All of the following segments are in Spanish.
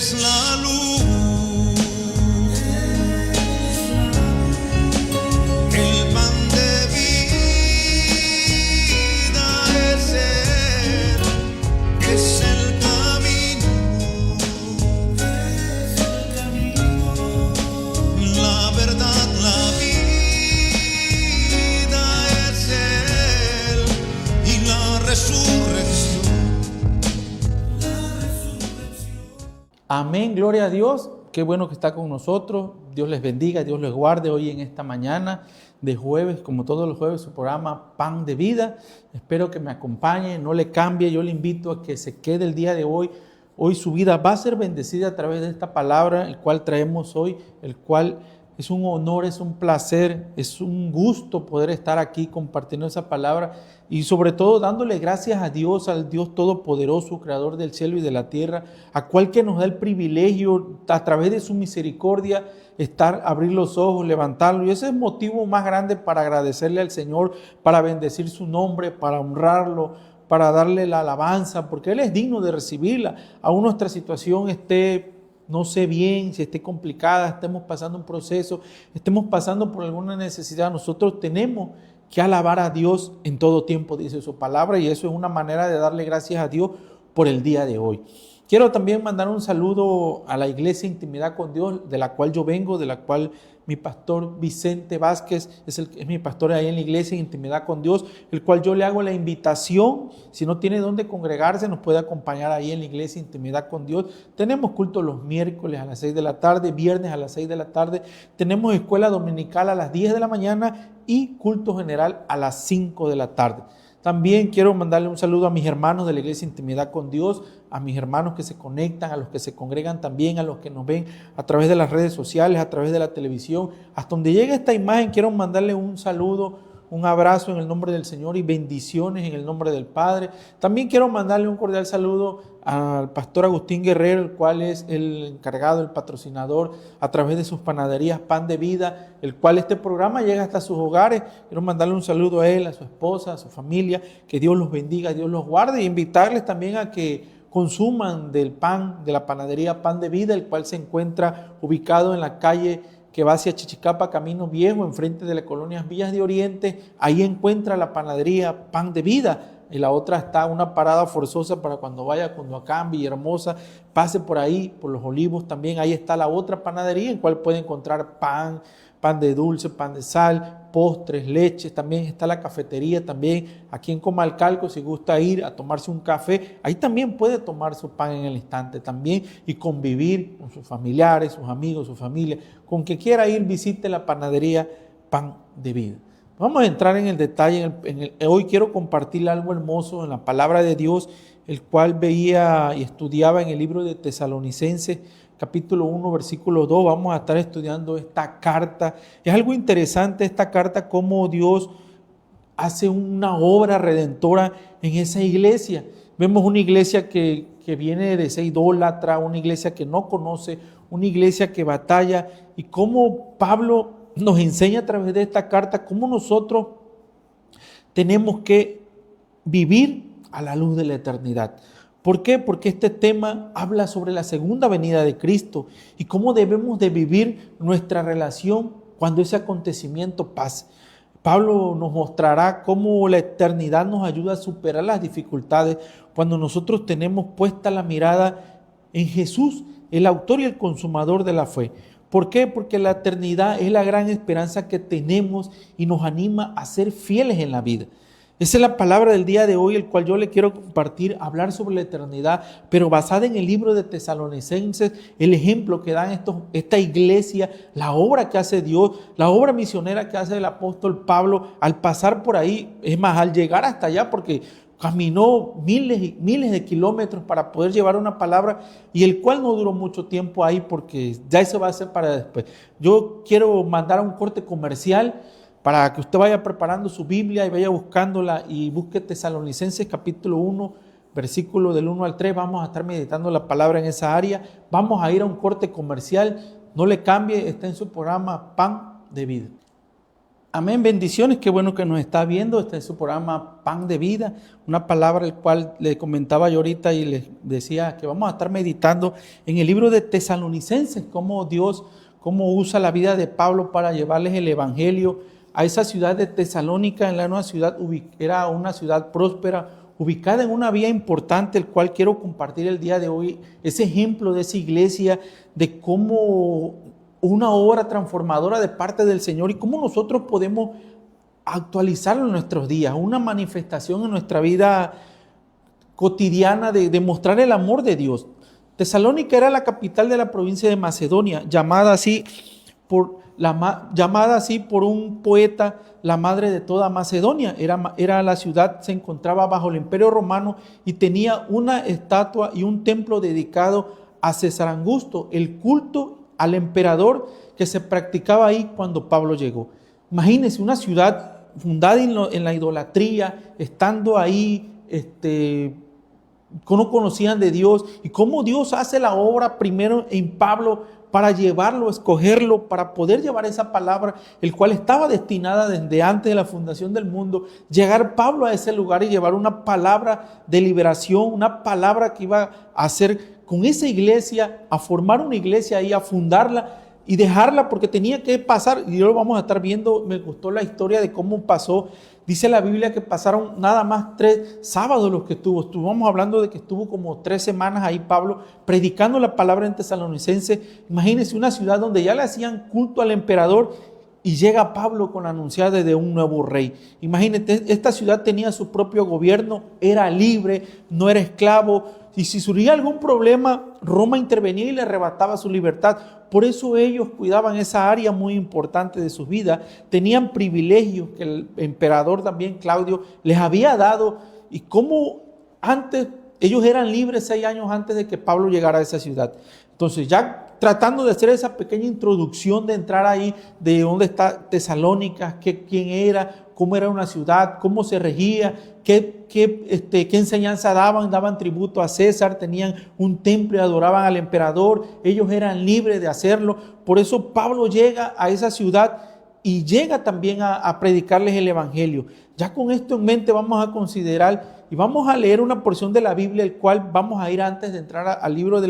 eres la luz, el pan de vida es Él, es el camino, la verdad, la vida es Él y la resurrección. Amén, gloria a Dios. Qué bueno que está con nosotros. Dios les bendiga, Dios les guarde hoy en esta mañana de jueves, como todos los jueves, su programa Pan de Vida. Espero que me acompañe, no le cambie. Yo le invito a que se quede el día de hoy. Hoy su vida va a ser bendecida a través de esta palabra, el cual traemos hoy, el cual es un honor, es un placer, es un gusto poder estar aquí compartiendo esa palabra y sobre todo dándole gracias a Dios, al Dios Todopoderoso, Creador del cielo y de la tierra, a cual que nos da el privilegio a través de su misericordia abrir los ojos, levantarlo, y ese es el motivo más grande para agradecerle al Señor, para bendecir su nombre, para honrarlo, para darle la alabanza, porque Él es digno de recibirla. Aún nuestra situación esté, no sé bien, si esté complicada, estemos pasando un proceso, estemos pasando por alguna necesidad, nosotros tenemos que alabar a Dios en todo tiempo, dice su palabra, y eso es una manera de darle gracias a Dios por el día de hoy. Quiero también mandar un saludo a la iglesia Intimidad con Dios, de la cual yo vengo, de la cual mi pastor Vicente Vázquez es mi pastor ahí en la iglesia Intimidad con Dios, el cual yo le hago la invitación. Si no tiene dónde congregarse, nos puede acompañar ahí en la iglesia Intimidad con Dios. Tenemos culto los miércoles a las 6 de la tarde, viernes a las 6 de la tarde. Tenemos escuela dominical a las 10 de la mañana y culto general a las 5 de la tarde. También quiero mandarle un saludo a mis hermanos de la iglesia Intimidad con Dios, a mis hermanos que se conectan, a los que se congregan también, a los que nos ven a través de las redes sociales, a través de la televisión. Hasta donde llegue esta imagen, quiero mandarle un saludo, un abrazo en el nombre del Señor y bendiciones en el nombre del Padre. También quiero mandarle un cordial saludo al pastor Agustín Guerrero, el cual es el encargado, el patrocinador a través de sus panaderías Pan de Vida, el cual este programa llega hasta sus hogares. Quiero mandarle un saludo a él, a su esposa, a su familia, que Dios los bendiga, Dios los guarde, e invitarles también a que consuman del pan de la panadería Pan de Vida, el cual se encuentra ubicado en la calle que va hacia Chichicapa, Camino Viejo, enfrente de la colonia Villas de Oriente. Ahí encuentra la panadería Pan de Vida. Y la otra está una parada forzosa para cuando vaya cuando acá en Villahermosa, pase por ahí, por Los Olivos también. Ahí está la otra panadería en cual puede encontrar pan de dulce, pan de sal, postres, leches. También está la cafetería también aquí en Comalcalco. Si gusta ir a tomarse un café, ahí también puede tomar su pan en el instante también y convivir con sus familiares, sus amigos, su familia. Con que quiera ir, visite la panadería Pan de Vida. Vamos a entrar en el detalle. Hoy quiero compartir algo hermoso en la palabra de Dios, el cual veía y estudiaba en el libro de Tesalonicenses, capítulo 1, versículo 2. Vamos a estar estudiando esta carta. Es algo interesante esta carta, cómo Dios hace una obra redentora en esa iglesia. Vemos una iglesia que viene de ser idólatra, una iglesia que no conoce, una iglesia que batalla, y cómo Pablo nos enseña a través de esta carta cómo nosotros tenemos que vivir a la luz de la eternidad. ¿Por qué? Porque este tema habla sobre la segunda venida de Cristo y cómo debemos de vivir nuestra relación cuando ese acontecimiento pase. Pablo nos mostrará cómo la eternidad nos ayuda a superar las dificultades cuando nosotros tenemos puesta la mirada en Jesús, el autor y el consumador de la fe. ¿Por qué? Porque la eternidad es la gran esperanza que tenemos y nos anima a ser fieles en la vida. Esa es la palabra del día de hoy, el cual yo le quiero compartir, hablar sobre la eternidad, pero basada en el libro de Tesalonicenses, el ejemplo que dan esta iglesia, la obra que hace Dios, la obra misionera que hace el apóstol Pablo al pasar por ahí, es más, al llegar hasta allá, porque caminó miles y miles de kilómetros para poder llevar una palabra, y el cual no duró mucho tiempo ahí porque ya eso va a ser para después. Yo quiero mandar a un corte comercial para que usted vaya preparando su Biblia y vaya buscándola y busque Tesalonicenses capítulo 1, versículo del 1 al 3. Vamos a estar meditando la palabra en esa área. Vamos a ir a un corte comercial. No le cambie, está en su programa Pan de Vida. Amén, bendiciones, qué bueno que nos está viendo. Este es su programa Pan de Vida, una palabra el cual le comentaba yo ahorita y les decía que vamos a estar meditando en el libro de Tesalonicenses, cómo Dios, cómo usa la vida de Pablo para llevarles el evangelio a esa ciudad de Tesalónica. Era una ciudad próspera, ubicada en una vía importante, el cual quiero compartir el día de hoy, ese ejemplo de esa iglesia, de cómo una obra transformadora de parte del Señor y cómo nosotros podemos actualizarlo en nuestros días, una manifestación en nuestra vida cotidiana de mostrar el amor de Dios. Tesalónica era la capital de la provincia de Macedonia, llamada así por un poeta, la madre de toda Macedonia. Era la ciudad, se encontraba bajo el Imperio Romano y tenía una estatua y un templo dedicado a César Augusto, el culto al emperador que se practicaba ahí cuando Pablo llegó. Imagínense una ciudad fundada en la idolatría, estando ahí, no conocían de Dios, y cómo Dios hace la obra primero en Pablo para llevarlo, escogerlo, para poder llevar esa palabra, el cual estaba destinada desde antes de la fundación del mundo, llegar Pablo a ese lugar y llevar una palabra de liberación, una palabra que iba a hacer con esa iglesia, a formar una iglesia ahí, a fundarla y dejarla, porque tenía que pasar, y hoy lo vamos a estar viendo. Me gustó la historia de cómo pasó. Dice la Biblia que pasaron nada más 3 sábados los que estuvo. Estuvimos hablando de que estuvo como 3 semanas ahí Pablo predicando la palabra en Tesalonicense. Imagínense una ciudad donde ya le hacían culto al emperador y llega Pablo con la anunciada de un nuevo rey. Imagínate, esta ciudad tenía su propio gobierno, era libre, no era esclavo. Y si surgía algún problema, Roma intervenía y le arrebataba su libertad. Por eso ellos cuidaban esa área muy importante de su vida. Tenían privilegios que el emperador también, Claudio, les había dado. Y como antes, ellos eran libres 6 años antes de que Pablo llegara a esa ciudad. Entonces, ya tratando de hacer esa pequeña introducción, de entrar ahí, de dónde está Tesalónica, quién era, cómo era una ciudad, cómo se regía, qué enseñanza daban tributo a César, tenían un templo y adoraban al emperador, ellos eran libres de hacerlo. Por eso Pablo llega a esa ciudad y llega también a predicarles el evangelio. Ya con esto en mente vamos a considerar y vamos a leer una porción de la Biblia, el cual vamos a ir antes de entrar al libro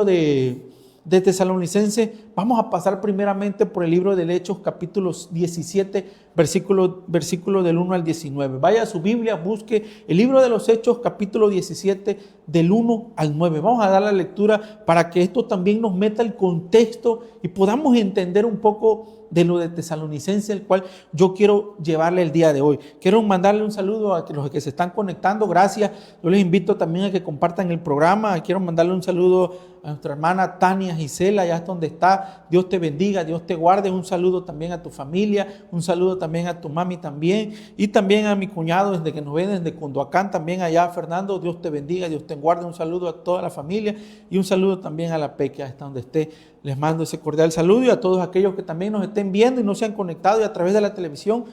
de Tesalonicenses. Vamos a pasar primeramente por el libro de Hechos, capítulo 17, versículo del 1 al 19. Vaya a su Biblia, busque el libro de los Hechos, capítulo 17, del 1 al 9. Vamos a dar la lectura para que esto también nos meta el contexto y podamos entender un poco de lo de Tesalonicenses, el cual yo quiero llevarle el día de hoy. Quiero mandarle un saludo a los que se están conectando, gracias. Yo les invito también a que compartan el programa. Quiero mandarle un saludo a nuestra hermana Tania Gisela, allá es donde está. Dios te bendiga, Dios te guarde. Un saludo también a tu familia, un saludo también a tu mami también, y también a mi cuñado desde que nos ven desde Condoacán, también allá Fernando. Dios te bendiga, Dios te guarde. Un saludo a toda la familia y un saludo también a la Peque, hasta donde esté. Les mando ese cordial saludo, y a todos aquellos que también nos estén viendo y no se han conectado y a través de la televisión,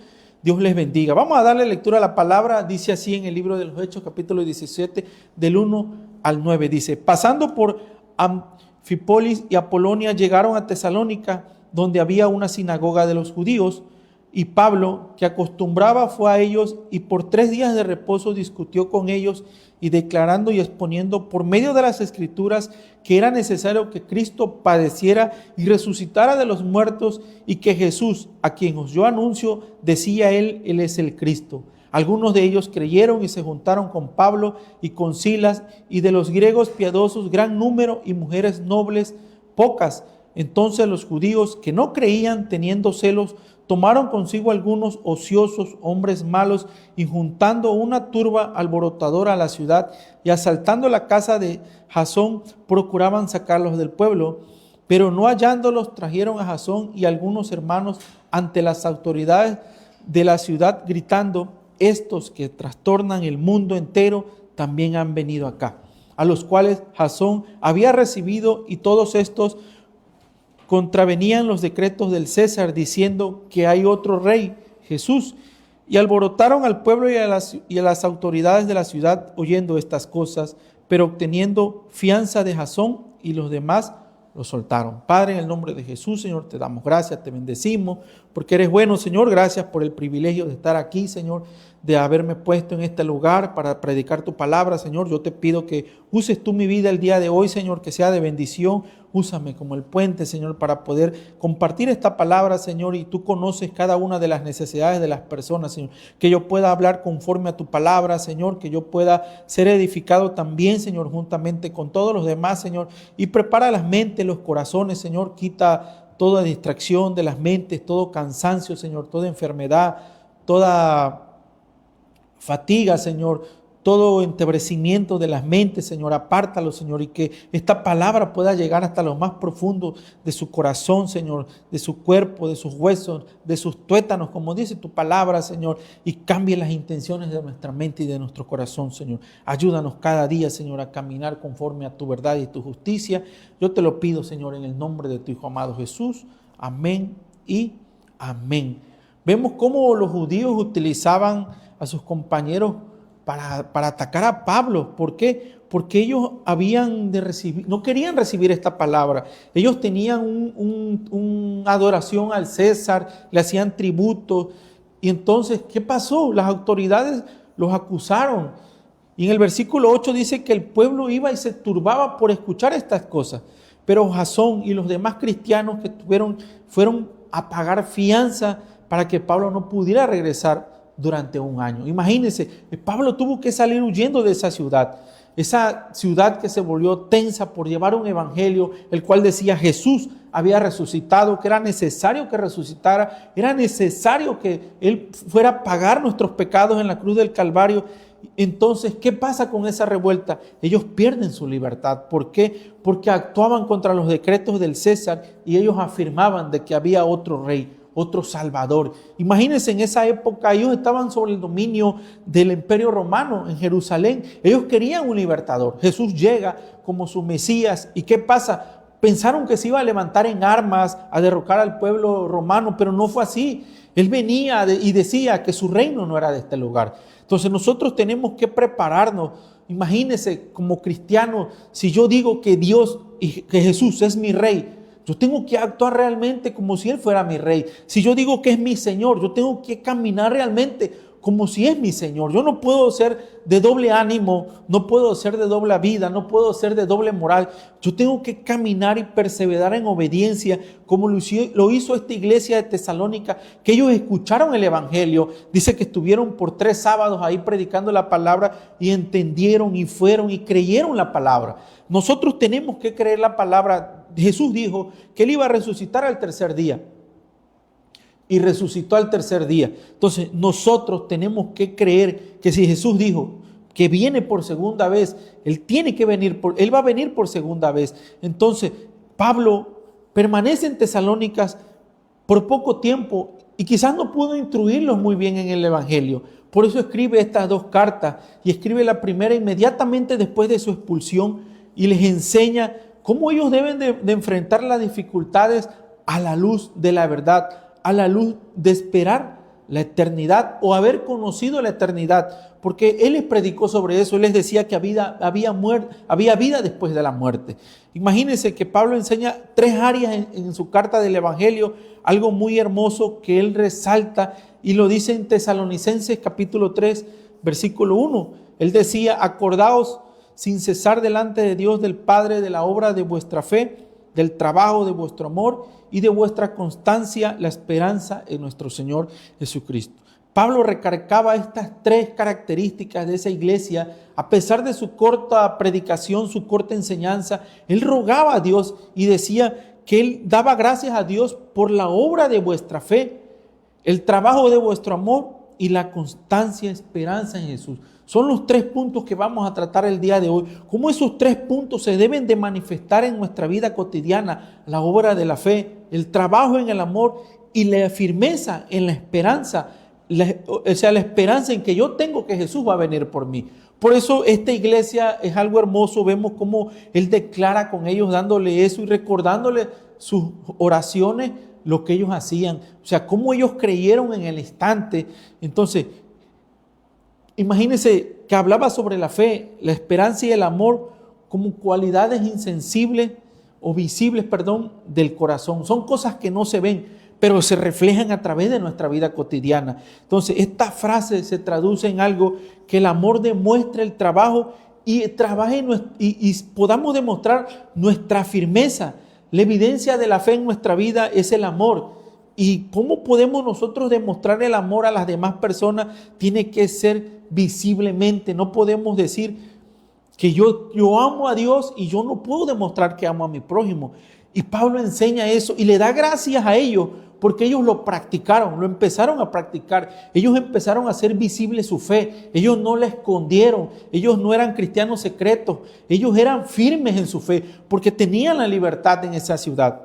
Dios les bendiga. Vamos a darle lectura a la palabra. Dice así en el libro de los Hechos, capítulo 17, del 1 al 9. Dice: pasando por Anfípolis y Apolonia, llegaron a Tesalónica, donde había una sinagoga de los judíos. Y Pablo, que acostumbraba, fue a ellos y por 3 días de reposo discutió con ellos, y declarando y exponiendo por medio de las Escrituras que era necesario que Cristo padeciera y resucitara de los muertos, y que Jesús, a quien os yo anuncio, decía él es el Cristo. Algunos de ellos creyeron y se juntaron con Pablo y con Silas, y de los griegos piadosos gran número, y mujeres nobles pocas. Entonces los judíos que no creían, teniendo celos, tomaron consigo algunos ociosos hombres malos, y juntando una turba alborotadora a la ciudad y asaltando la casa de Jasón, procuraban sacarlos del pueblo. Pero no hallándolos, trajeron a Jasón y algunos hermanos ante las autoridades de la ciudad, gritando: estos que trastornan el mundo entero también han venido acá. A los cuales Jasón había recibido, y todos estos contravenían los decretos del César, diciendo que hay otro rey, Jesús. Y alborotaron al pueblo y a las autoridades de la ciudad oyendo estas cosas, pero obteniendo fianza de Jasón y los demás, lo soltaron. Padre, en el nombre de Jesús, Señor, te damos gracias, te bendecimos, porque eres bueno, Señor. Gracias por el privilegio de estar aquí, Señor, de haberme puesto en este lugar para predicar tu palabra, Señor. Yo te pido que uses tú mi vida el día de hoy, Señor, que sea de bendición. Úsame como el puente, Señor, para poder compartir esta palabra, Señor, y tú conoces cada una de las necesidades de las personas, Señor. Que yo pueda hablar conforme a tu palabra, Señor, que yo pueda ser edificado también, Señor, juntamente con todos los demás, Señor. Y prepara las mentes, los corazones, Señor. Quita toda distracción de las mentes, todo cansancio, Señor, toda enfermedad, toda fatiga, Señor. Todo entebrecimiento de las mentes, Señor, apártalo, Señor, y que esta palabra pueda llegar hasta lo más profundo de su corazón, Señor, de su cuerpo, de sus huesos, de sus tuétanos, como dice tu palabra, Señor, y cambie las intenciones de nuestra mente y de nuestro corazón, Señor. Ayúdanos cada día, Señor, a caminar conforme a tu verdad y tu justicia. Yo te lo pido, Señor, en el nombre de tu Hijo amado Jesús. Amén y amén. Vemos cómo los judíos utilizaban a sus compañeros para atacar a Pablo. ¿Por qué? Porque ellos no querían recibir esta palabra. Ellos tenían una adoración al César, le hacían tributo. Y entonces, ¿qué pasó? Las autoridades los acusaron. Y en el versículo 8 dice que el pueblo iba y se turbaba por escuchar estas cosas. Pero Jasón y los demás cristianos que fueron a pagar fianza para que Pablo no pudiera regresar durante un año. Imagínense, Pablo tuvo que salir huyendo de esa ciudad que se volvió tensa por llevar un evangelio, el cual decía Jesús había resucitado, que era necesario que resucitara, era necesario que Él fuera a pagar nuestros pecados en la cruz del Calvario. Entonces, ¿qué pasa con esa revuelta? Ellos pierden su libertad. ¿Por qué? Porque actuaban contra los decretos del César y ellos afirmaban de que había otro rey, otro Salvador. Imagínense, en esa época ellos estaban sobre el dominio del Imperio Romano en Jerusalén. Ellos querían un libertador. Jesús llega como su Mesías. ¿Y qué pasa? Pensaron que se iba a levantar en armas, a derrocar al pueblo romano, pero no fue así. Él venía y decía que su reino no era de este lugar. Entonces nosotros tenemos que prepararnos. Imagínense, como cristianos, si yo digo que Dios y que Jesús es mi rey, yo tengo que actuar realmente como si Él fuera mi rey. Si yo digo que es mi Señor, yo tengo que caminar realmente como si es mi Señor. Yo no puedo ser de doble ánimo, no puedo ser de doble vida, no puedo ser de doble moral. Yo tengo que caminar y perseverar en obediencia, como lo hizo esta iglesia de Tesalónica, que ellos escucharon el evangelio. Dice que estuvieron por 3 sábados ahí predicando la palabra y entendieron y fueron y creyeron la palabra. Nosotros tenemos que creer la palabra. Jesús dijo que Él iba a resucitar al tercer día. Y resucitó al tercer día. Entonces nosotros tenemos que creer que si Jesús dijo que viene por segunda vez, Él va a venir por segunda vez. Entonces Pablo permanece en Tesalónicas por poco tiempo y quizás no pudo instruirlos muy bien en el evangelio. Por eso escribe estas 2 cartas y escribe la primera inmediatamente después de su expulsión y les enseña cómo ellos deben de enfrentar las dificultades a la luz de la verdad, a la luz de esperar la eternidad o haber conocido la eternidad, porque Él les predicó sobre eso. Él les decía que había vida después de la muerte. Imagínense que Pablo enseña 3 áreas en su carta del Evangelio, algo muy hermoso que él resalta y lo dice en Tesalonicenses capítulo 3, versículo 1. Él decía: acordaos sin cesar delante de Dios del Padre de la obra de vuestra fe, del trabajo de vuestro amor y de vuestra constancia, la esperanza en nuestro Señor Jesucristo. Pablo recargaba estas 3 características de esa iglesia. A pesar de su corta predicación, su corta enseñanza, él rogaba a Dios y decía que él daba gracias a Dios por la obra de vuestra fe, el trabajo de vuestro amor y la constancia, esperanza en Jesús. Son los 3 puntos que vamos a tratar el día de hoy. Cómo esos 3 puntos se deben de manifestar en nuestra vida cotidiana: la obra de la fe, el trabajo en el amor y la firmeza en la esperanza. La esperanza en que yo tengo que Jesús va a venir por mí. Por eso esta iglesia es algo hermoso. Vemos cómo Él declara con ellos, dándole eso y recordándole sus oraciones, lo que ellos hacían. O sea, cómo ellos creyeron en el instante. Entonces, imagínense que hablaba sobre la fe, la esperanza y el amor como cualidades insensibles visibles, del corazón. Son cosas que no se ven, pero se reflejan a través de nuestra vida cotidiana. Entonces, esta frase se traduce en algo que el amor demuestra el trabajo y podamos demostrar nuestra firmeza. La evidencia de la fe en nuestra vida es el amor. ¿Y cómo podemos nosotros demostrar el amor a las demás personas? Tiene que ser visiblemente. No podemos decir que yo amo a Dios y yo no puedo demostrar que amo a mi prójimo. Y Pablo enseña eso y le da gracias a ellos porque ellos lo practicaron, lo empezaron a practicar. Ellos empezaron a hacer visible su fe. Ellos no la escondieron. Ellos no eran cristianos secretos. Ellos eran firmes en su fe porque tenían la libertad en esa ciudad.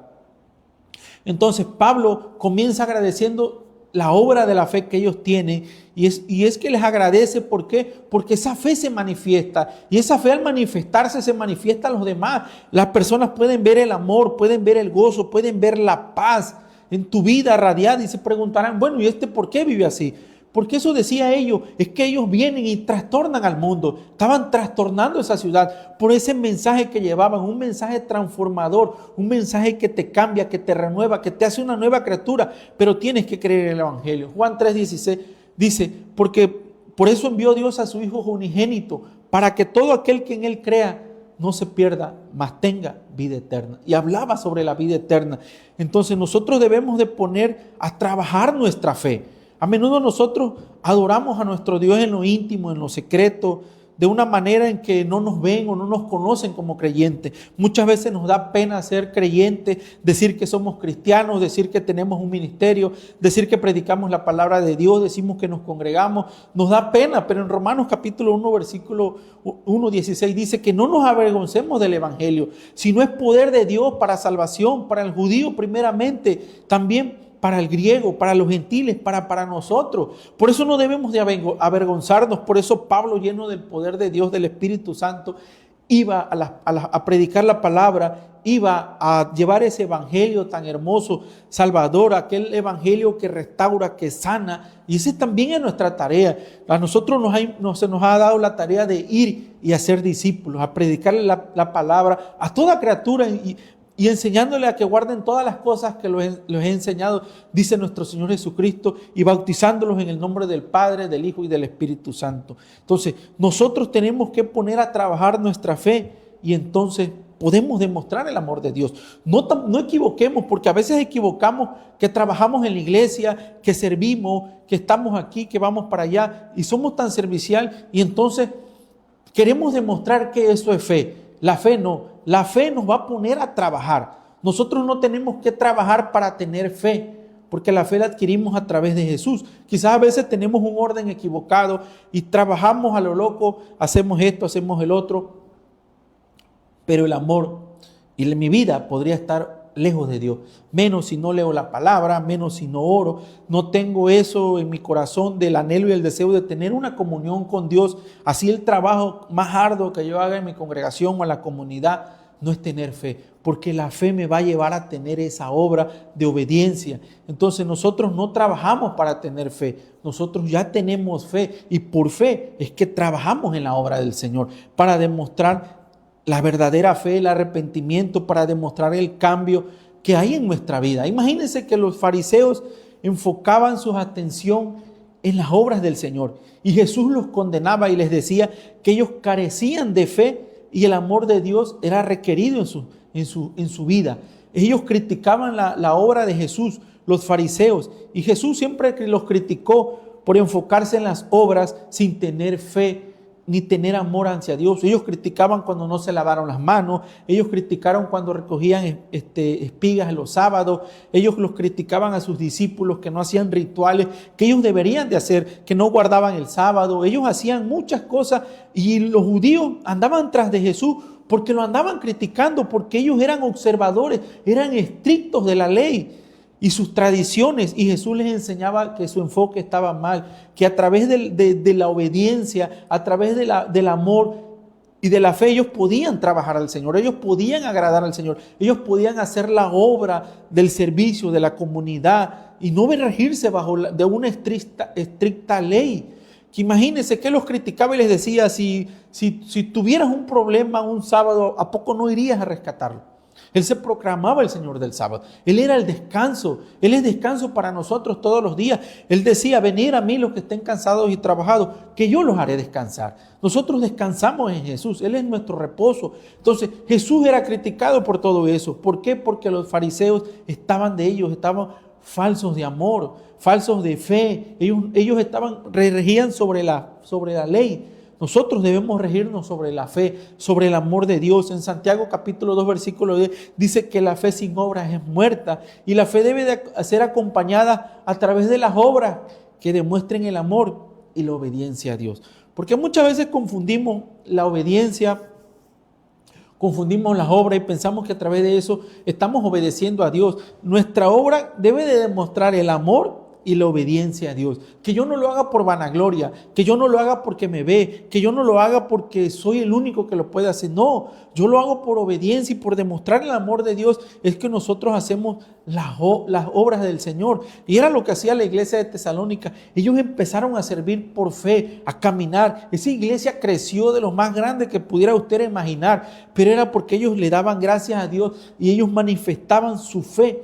Entonces Pablo comienza agradeciendo la obra de la fe que ellos tienen y es que les agradece. ¿Por qué? Porque esa fe se manifiesta y esa fe al manifestarse se manifiesta a los demás. Las personas pueden ver el amor, pueden ver el gozo, pueden ver la paz en tu vida radiada y se preguntarán, bueno, ¿y por qué vive así? Porque eso decía ellos, es que ellos vienen y trastornan al mundo, estaban trastornando esa ciudad por ese mensaje que llevaban, un mensaje transformador, un mensaje que te cambia, que te renueva, que te hace una nueva criatura, pero tienes que creer en el Evangelio. Juan 3:16 dice, porque por eso envió Dios a su Hijo unigénito, para que todo aquel que en Él crea no se pierda, mas tenga vida eterna. Y hablaba sobre la vida eterna. Entonces nosotros debemos de poner a trabajar nuestra fe. A menudo nosotros adoramos a nuestro Dios en lo íntimo, en lo secreto, de una manera en que no nos ven o no nos conocen como creyentes. Muchas veces nos da pena ser creyentes, decir que somos cristianos, decir que tenemos un ministerio, decir que predicamos la palabra de Dios, decimos que nos congregamos. Nos da pena, pero en Romanos capítulo 1, versículo 1:16 dice que no nos avergoncemos del Evangelio, sino es poder de Dios para salvación, para el judío primeramente, también para el griego, para los gentiles, para nosotros. Por eso no debemos de avergonzarnos. Por eso Pablo, lleno del poder de Dios, del Espíritu Santo, iba a predicar la palabra, iba a llevar ese evangelio tan hermoso, salvador, aquel evangelio que restaura, que sana. Y ese también es nuestra tarea. A nosotros se nos ha dado la tarea de ir y hacer discípulos, a predicarle la palabra a toda criatura y enseñándole a que guarden todas las cosas que los he enseñado, dice nuestro Señor Jesucristo, y bautizándolos en el nombre del Padre, del Hijo y del Espíritu Santo. Entonces, nosotros tenemos que poner a trabajar nuestra fe y entonces podemos demostrar el amor de Dios. No equivoquemos, porque a veces equivocamos que trabajamos en la iglesia, que servimos, que estamos aquí, que vamos para allá y somos tan servicial y entonces queremos demostrar que eso es fe. La fe no. La fe nos va a poner a trabajar. Nosotros no tenemos que trabajar para tener fe, porque la fe la adquirimos a través de Jesús. Quizás a veces tenemos un orden equivocado y trabajamos a lo loco, hacemos esto, hacemos el otro, pero el amor y mi vida podría estar lejos de Dios, menos si no leo la palabra, menos si no oro, no tengo eso en mi corazón del anhelo y el deseo de tener una comunión con Dios. Así el trabajo más arduo que yo haga en mi congregación o en la comunidad no es tener fe, porque la fe me va a llevar a tener esa obra de obediencia. Entonces nosotros no trabajamos para tener fe, nosotros ya tenemos fe y por fe es que trabajamos en la obra del Señor para demostrar la verdadera fe, el arrepentimiento, para demostrar el cambio que hay en nuestra vida. Imagínense que los fariseos enfocaban su atención en las obras del Señor y Jesús los condenaba y les decía que ellos carecían de fe y el amor de Dios era requerido en su vida. Ellos criticaban la obra de Jesús, los fariseos, y Jesús siempre los criticó por enfocarse en las obras sin tener fe ni tener amor hacia Dios. Ellos criticaban cuando no se lavaron las manos, ellos criticaron cuando recogían espigas en los sábados, ellos los criticaban a sus discípulos que no hacían rituales que ellos deberían de hacer, que no guardaban el sábado. Ellos hacían muchas cosas y los judíos andaban tras de Jesús porque lo andaban criticando, porque ellos eran observadores, eran estrictos de la ley y sus tradiciones, y Jesús les enseñaba que su enfoque estaba mal, que a través de la obediencia, a través del amor y de la fe, ellos podían trabajar al Señor, ellos podían agradar al Señor, ellos podían hacer la obra del servicio, de la comunidad, y no regirse de una estricta ley. Que imagínense que los criticaba y les decía, si tuvieras un problema un sábado, ¿a poco no irías a rescatarlo? Él se proclamaba el Señor del sábado. Él era el descanso. Él es descanso para nosotros todos los días. Él decía, venid a mí los que estén cansados y trabajados, que yo los haré descansar. Nosotros descansamos en Jesús. Él es nuestro reposo. Entonces Jesús era criticado por todo eso. ¿Por qué? Porque los fariseos estaban falsos de amor, falsos de fe. Ellos regían sobre la ley. Nosotros debemos regirnos sobre la fe, sobre el amor de Dios. En Santiago capítulo 2 versículo 10 dice que la fe sin obras es muerta y la fe debe de ser acompañada a través de las obras que demuestren el amor y la obediencia a Dios. Porque muchas veces confundimos la obediencia, confundimos las obras y pensamos que a través de eso estamos obedeciendo a Dios. Nuestra obra debe de demostrar el amor y la obediencia a Dios. Que yo no lo haga por vanagloria, que yo no lo haga porque me ve, que yo no lo haga porque soy el único que lo puede hacer. No, yo lo hago por obediencia y por demostrar el amor de Dios. Es que nosotros hacemos las obras del Señor. Y era lo que hacía la iglesia de Tesalónica. Ellos empezaron a servir por fe, a caminar. Esa iglesia creció de lo más grande que pudiera usted imaginar, pero era porque ellos le daban gracias a Dios y ellos manifestaban su fe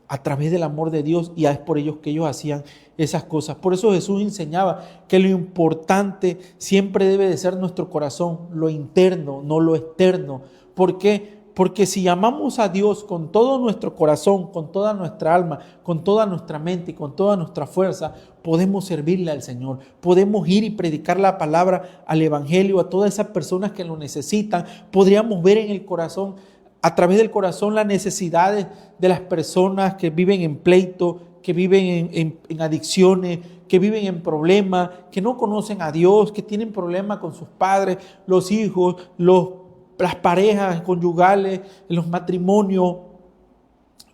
a través del amor de Dios, y es por ellos que ellos hacían esas cosas. Por eso Jesús enseñaba que lo importante siempre debe de ser nuestro corazón, lo interno, no lo externo. ¿Por qué? Porque si amamos a Dios con todo nuestro corazón, con toda nuestra alma, con toda nuestra mente y con toda nuestra fuerza, podemos servirle al Señor. Podemos ir y predicar la palabra al evangelio a todas esas personas que lo necesitan. Podríamos ver en el corazón, a través del corazón, las necesidades de las personas que viven en pleito, que viven en adicciones, que viven en problemas, que no conocen a Dios, que tienen problemas con sus padres, los hijos, las parejas conyugales, los matrimonios,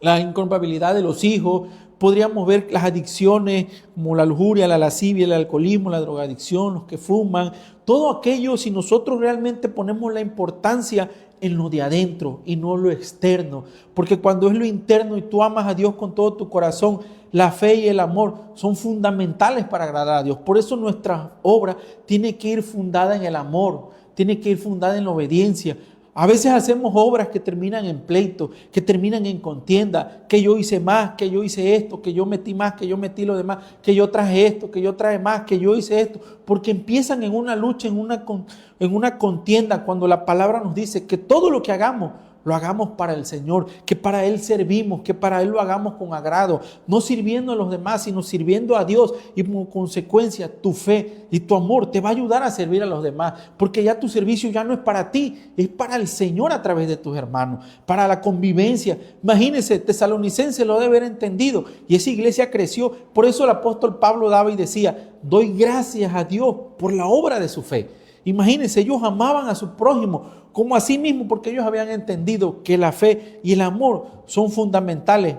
la incompatibilidad de los hijos. Podríamos ver las adicciones como la lujuria, la lascivia, el alcoholismo, la drogadicción, los que fuman. Todo aquello, si nosotros realmente ponemos la importancia en lo de adentro y no lo externo. Porque cuando es lo interno y tú amas a Dios con todo tu corazón, la fe y el amor son fundamentales para agradar a Dios. Por eso nuestra obra tiene que ir fundada en el amor, tiene que ir fundada en la obediencia. A veces hacemos obras que terminan en pleito, que terminan en contienda, que yo hice más, que yo hice esto, que yo metí más, que yo metí lo demás, que yo traje esto, que yo traje más, que yo hice esto, porque empiezan en una lucha, en una contienda, cuando la palabra nos dice que todo lo que hagamos, lo hagamos para el Señor, que para Él servimos, que para Él lo hagamos con agrado, no sirviendo a los demás, sino sirviendo a Dios. Y como consecuencia, tu fe y tu amor te va a ayudar a servir a los demás, porque ya tu servicio ya no es para ti, es para el Señor a través de tus hermanos, para la convivencia. Imagínense, Tesalonicense lo debe haber entendido y esa iglesia creció. Por eso el apóstol Pablo daba y decía, doy gracias a Dios por la obra de su fe. Imagínense, ellos amaban a su prójimo como a sí mismo, porque ellos habían entendido que la fe y el amor son fundamentales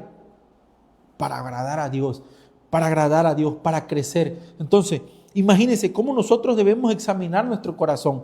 para agradar a Dios, para crecer. Entonces, imagínense cómo nosotros debemos examinar nuestro corazón.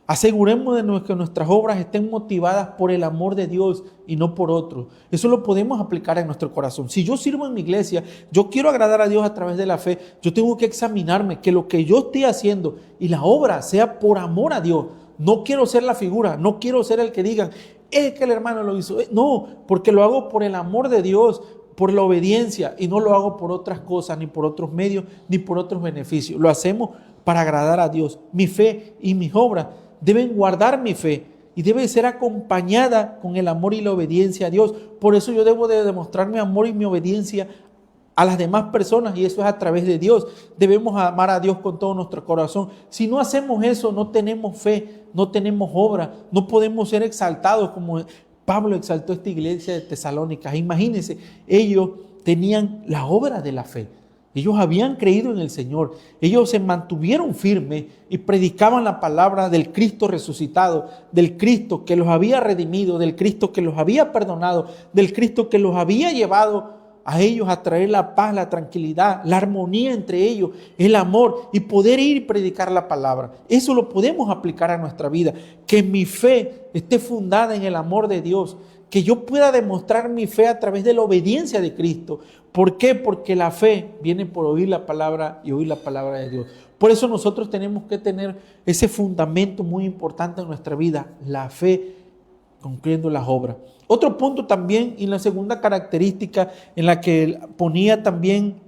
Asegurémonos de que nuestras obras estén motivadas por el amor de Dios y no por otros. Eso lo podemos aplicar en nuestro corazón. Si yo sirvo en mi iglesia, yo quiero agradar a Dios a través de la fe, yo tengo que examinarme que lo que yo estoy haciendo y la obra sea por amor a Dios. No quiero ser la figura, no quiero ser el que digan, es que el hermano lo hizo. No, porque lo hago por el amor de Dios, por la obediencia, y no lo hago por otras cosas, ni por otros medios, ni por otros beneficios. Lo hacemos para agradar a Dios. Mi fe y mis obras deben guardar mi fe y debe ser acompañada con el amor y la obediencia a Dios. Por eso yo debo de demostrar mi amor y mi obediencia a las demás personas, y eso es a través de Dios. Debemos amar a Dios con todo nuestro corazón. Si no hacemos eso, no tenemos fe, no tenemos obra, no podemos ser exaltados como Pablo exaltó esta iglesia de Tesalónica. Imagínense, ellos tenían la obra de la fe. Ellos habían creído en el Señor. Ellos se mantuvieron firmes y predicaban la palabra del Cristo resucitado, del Cristo que los había redimido, del Cristo que los había perdonado, del Cristo que los había llevado a ellos a traer la paz, la tranquilidad, la armonía entre ellos, el amor, y poder ir y predicar la palabra. Eso lo podemos aplicar a nuestra vida. Que mi fe esté fundada en el amor de Dios. Que yo pueda demostrar mi fe a través de la obediencia de Cristo. ¿Por qué? Porque la fe viene por oír la palabra y oír la palabra de Dios. Por eso nosotros tenemos que tener ese fundamento muy importante en nuestra vida, la fe, concluyendo las obras. Otro punto también, y la segunda característica en la que ponía también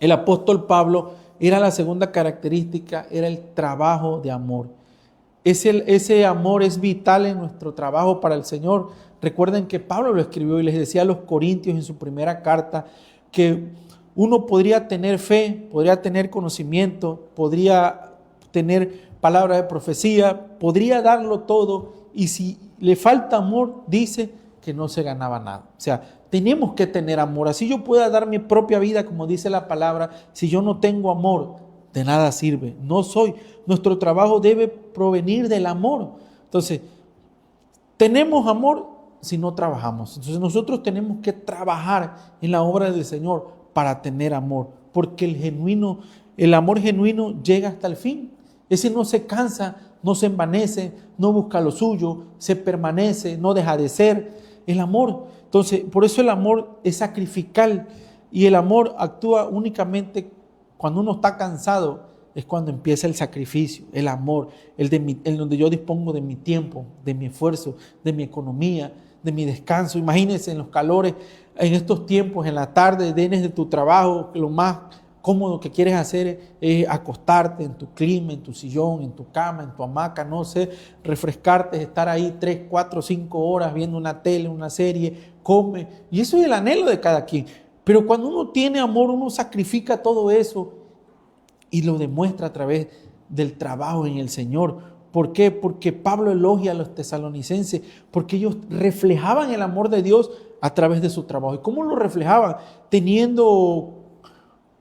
el apóstol Pablo, era la segunda característica, era el trabajo de amor. Ese amor es vital en nuestro trabajo para el Señor. Recuerden que Pablo lo escribió y les decía a los corintios en su primera carta que uno podría tener fe, podría tener conocimiento, podría tener palabra de profecía, podría darlo todo, y si le falta amor, dice que no se ganaba nada. O sea, tenemos que tener amor. Así yo pueda dar mi propia vida, como dice la palabra, si yo no tengo amor, de nada sirve. Nuestro trabajo debe provenir del amor. Entonces, tenemos amor si no trabajamos. Entonces nosotros tenemos que trabajar en la obra del Señor para tener amor, porque el amor genuino llega hasta el fin. Ese no se cansa, no se envanece, no busca lo suyo, se permanece, no deja de ser. El amor, entonces, por eso el amor es sacrificial, y el amor actúa únicamente cuando uno está cansado. Es cuando empieza el sacrificio, el amor, el donde yo dispongo de mi tiempo, de mi esfuerzo, de mi economía, de mi descanso. Imagínense en los calores, en estos tiempos, en la tarde, vienes de tu trabajo, lo más cómodo que quieres hacer es acostarte en tu clima, en tu sillón, en tu cama, en tu hamaca, no sé, refrescarte, estar ahí 3, 4, 5 horas viendo una tele, una serie, come. Y eso es el anhelo de cada quien. Pero cuando uno tiene amor, uno sacrifica todo eso y lo demuestra a través del trabajo en el Señor. ¿Por qué? Porque Pablo elogia a los tesalonicenses, porque ellos reflejaban el amor de Dios a través de su trabajo. ¿Y cómo lo reflejaban? Teniendo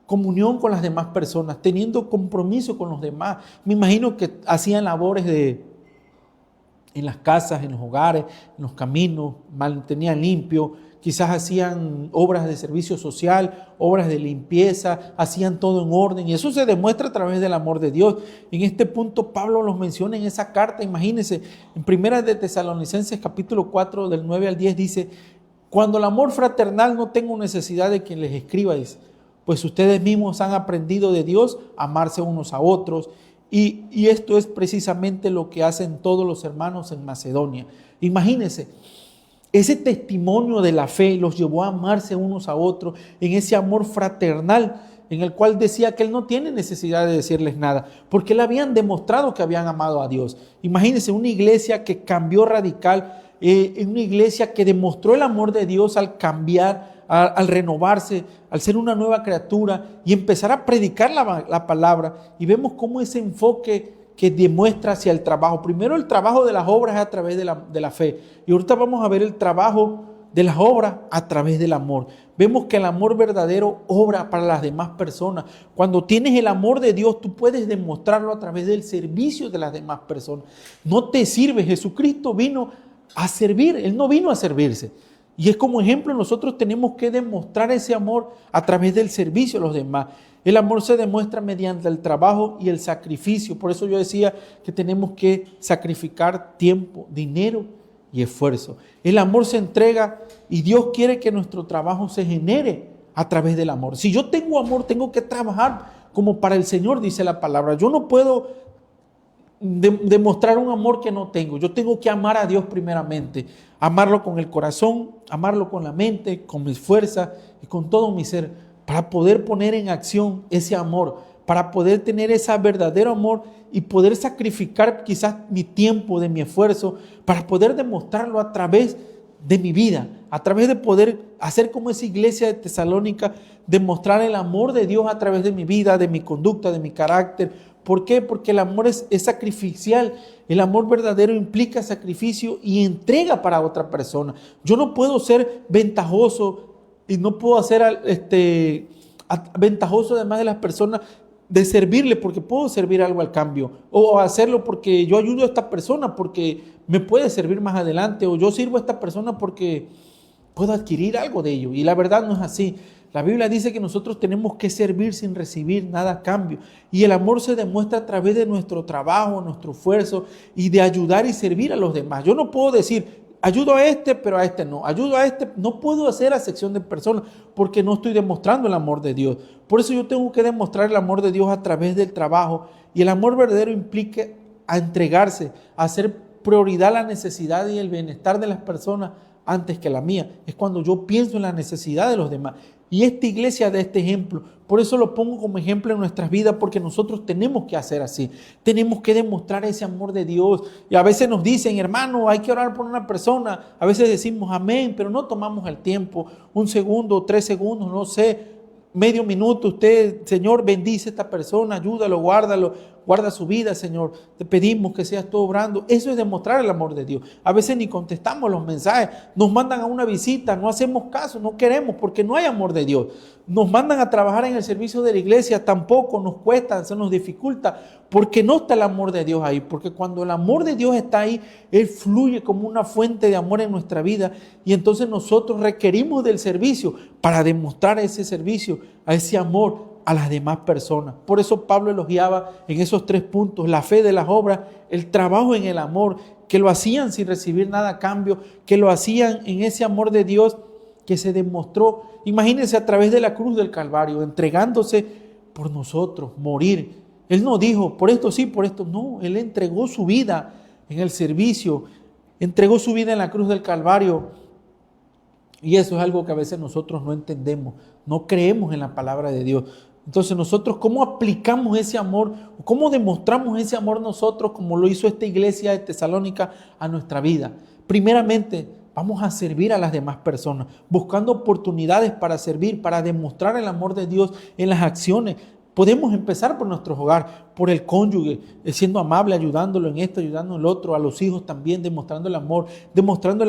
comunión con las demás personas, teniendo compromiso con los demás. Me imagino que hacían labores en las casas, en los hogares, en los caminos, mantenían limpio, quizás hacían obras de servicio social, obras de limpieza, hacían todo en orden, y eso se demuestra a través del amor de Dios. En este punto Pablo los menciona en esa carta. Imagínense, en Primera de Tesalonicenses capítulo 4 del 9 al 10 dice: cuando el amor fraternal no tengo necesidad de quien les escriba, dice, pues ustedes mismos han aprendido de Dios a amarse unos a otros, y esto es precisamente lo que hacen todos los hermanos en Macedonia. Imagínense, ese testimonio de la fe los llevó a amarse unos a otros en ese amor fraternal, en el cual decía que él no tiene necesidad de decirles nada, porque le habían demostrado que habían amado a Dios. Imagínense una iglesia que cambió radical, una iglesia que demostró el amor de Dios al cambiar, al renovarse, al ser una nueva criatura y empezar a predicar la palabra. Y vemos cómo ese enfoque que demuestra hacia el trabajo. Primero, el trabajo de las obras es a través de la fe. Y ahorita vamos a ver el trabajo de las obras a través del amor. Vemos que el amor verdadero obra para las demás personas. Cuando tienes el amor de Dios, tú puedes demostrarlo a través del servicio de las demás personas. No te sirve. Jesucristo vino a servir. Él no vino a servirse. Y es como ejemplo, nosotros tenemos que demostrar ese amor a través del servicio a los demás. El amor se demuestra mediante el trabajo y el sacrificio. Por eso yo decía que tenemos que sacrificar tiempo, dinero y esfuerzo. El amor se entrega y Dios quiere que nuestro trabajo se genere a través del amor. Si yo tengo amor, tengo que trabajar como para el Señor, dice la palabra. Yo no puedo demostrar un amor que no tengo. Yo tengo que amar a Dios primeramente, amarlo con el corazón, amarlo con la mente, con mis fuerzas y con todo mi ser, para poder poner en acción ese amor, para poder tener ese verdadero amor y poder sacrificar quizás mi tiempo, de mi esfuerzo, para poder demostrarlo a través de mi vida, a través de poder hacer como esa iglesia de Tesalónica, demostrar el amor de Dios a través de mi vida, de mi conducta, de mi carácter. ¿Por qué? Porque el amor es sacrificial. El amor verdadero implica sacrificio y entrega para otra persona. Yo no puedo ser ventajoso y no puedo ser ventajoso además de las personas de servirle porque puedo servir algo al cambio, o hacerlo porque yo ayudo a esta persona porque me puede servir más adelante, o yo sirvo a esta persona porque puedo adquirir algo de ello. Y la verdad no es así. La Biblia dice que nosotros tenemos que servir sin recibir nada a cambio. Y el amor se demuestra a través de nuestro trabajo, nuestro esfuerzo y de ayudar y servir a los demás. Yo no puedo decir, ayudo a este, pero a este no. Ayudo a este, no puedo hacer acepción de personas porque no estoy demostrando el amor de Dios. Por eso yo tengo que demostrar el amor de Dios a través del trabajo. Y el amor verdadero implica a entregarse, a ser prioridad la necesidad y el bienestar de las personas antes que la mía. Es cuando yo pienso en la necesidad de los demás. Y esta iglesia da este ejemplo. Por eso lo pongo como ejemplo en nuestras vidas, porque nosotros tenemos que hacer así. Tenemos que demostrar ese amor de Dios. Y a veces nos dicen, hermano, hay que orar por una persona. A veces decimos amén, pero no tomamos el tiempo. 1 segundo, 3 segundos, no sé, medio minuto. Usted, Señor, bendice a esta persona, ayúdalo, guárdalo. Guarda su vida, Señor. Te pedimos que seas tú obrando. Eso es demostrar el amor de Dios. A veces ni contestamos los mensajes. Nos mandan a una visita, no hacemos caso, no queremos porque no hay amor de Dios. Nos mandan a trabajar en el servicio de la iglesia, tampoco nos cuesta, se nos dificulta porque no está el amor de Dios ahí. Porque cuando el amor de Dios está ahí, Él fluye como una fuente de amor en nuestra vida y entonces nosotros requerimos del servicio para demostrar ese servicio, a ese amor a las demás personas. Por eso Pablo elogiaba en esos 3 puntos: la fe de las obras, el trabajo en el amor, que lo hacían sin recibir nada a cambio, que lo hacían en ese amor de Dios que se demostró, imagínense, a través de la cruz del Calvario, entregándose por nosotros, morir. Él no dijo, por esto sí, por esto no. Él entregó su vida en el servicio, entregó su vida en la cruz del Calvario. Y eso es algo que a veces nosotros no entendemos, no creemos en la palabra de Dios. Entonces nosotros, ¿cómo aplicamos ese amor? ¿Cómo demostramos ese amor nosotros, como lo hizo esta iglesia de Tesalónica, a nuestra vida? Primeramente, vamos a servir a las demás personas, buscando oportunidades para servir, para demostrar el amor de Dios en las acciones. Podemos empezar por nuestro hogar, por el cónyuge, siendo amable, ayudándolo en esto, ayudando en el otro, a los hijos también, demostrando el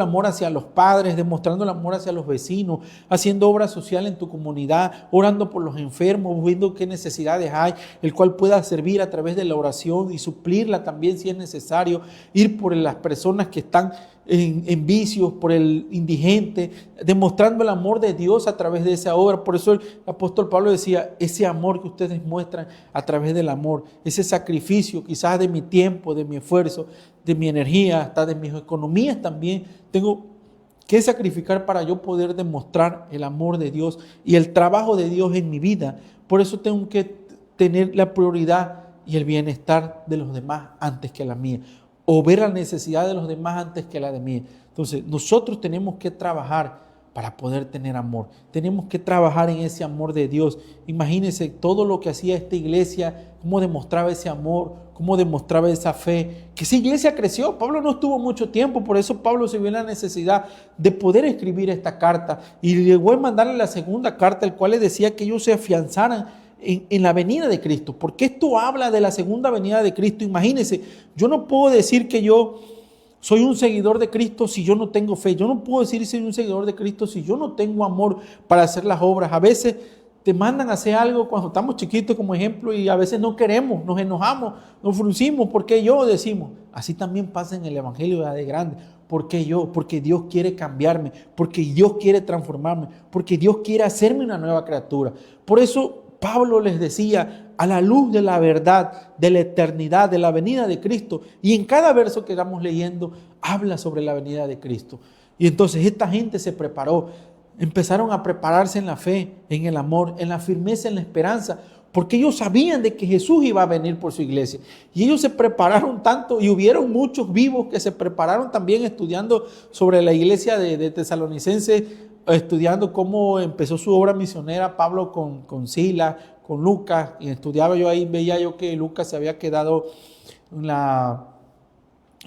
amor hacia los padres, demostrando el amor hacia los vecinos, haciendo obra social en tu comunidad, orando por los enfermos, viendo qué necesidades hay, el cual pueda servir a través de la oración y suplirla también si es necesario, ir por las personas que están en vicios, por el indigente, demostrando el amor de Dios a través de esa obra. Por eso el apóstol Pablo decía, ese amor que ustedes muestran a través del amor, ese sacrificio quizás de mi tiempo, de mi esfuerzo, de mi energía, hasta de mis economías también, tengo que sacrificar para yo poder demostrar el amor de Dios y el trabajo de Dios en mi vida. Por eso tengo que tener la prioridad y el bienestar de los demás antes que la mía, o ver la necesidad de los demás antes que la de mí. Entonces, nosotros tenemos que trabajar para poder tener amor. Tenemos que trabajar en ese amor de Dios. Imagínense todo lo que hacía esta iglesia, cómo demostraba ese amor, cómo demostraba esa fe, que esa iglesia creció. Pablo no estuvo mucho tiempo, por eso Pablo se vio en la necesidad de poder escribir esta carta y llegó a mandarle la segunda carta, el cual le decía que ellos se afianzaran en la venida de Cristo, porque esto habla de la segunda venida de Cristo. Imagínense, yo no puedo decir que yo soy un seguidor de Cristo si yo no tengo fe. Yo no puedo decir que soy un seguidor de Cristo si yo no tengo amor para hacer las obras. A veces te mandan a hacer algo cuando estamos chiquitos, como ejemplo, y a veces no queremos, nos enojamos, nos fruncimos, porque yo decimos. Así también pasa en el evangelio de grande. ¿Por qué yo? Porque Dios quiere cambiarme, porque Dios quiere transformarme, porque Dios quiere hacerme una nueva criatura. Por eso Pablo les decía, a la luz de la verdad, de la eternidad, de la venida de Cristo. Y en cada verso que estamos leyendo, habla sobre la venida de Cristo. Y entonces esta gente se preparó, empezaron a prepararse en la fe, en el amor, en la firmeza, en la esperanza, porque ellos sabían de que Jesús iba a venir por su iglesia. Y ellos se prepararon tanto, y hubieron muchos vivos que se prepararon también estudiando sobre la iglesia de Tesalonicenses, estudiando cómo empezó su obra misionera Pablo con Silas, con Lucas, y estudiaba yo ahí, veía yo que Lucas se había quedado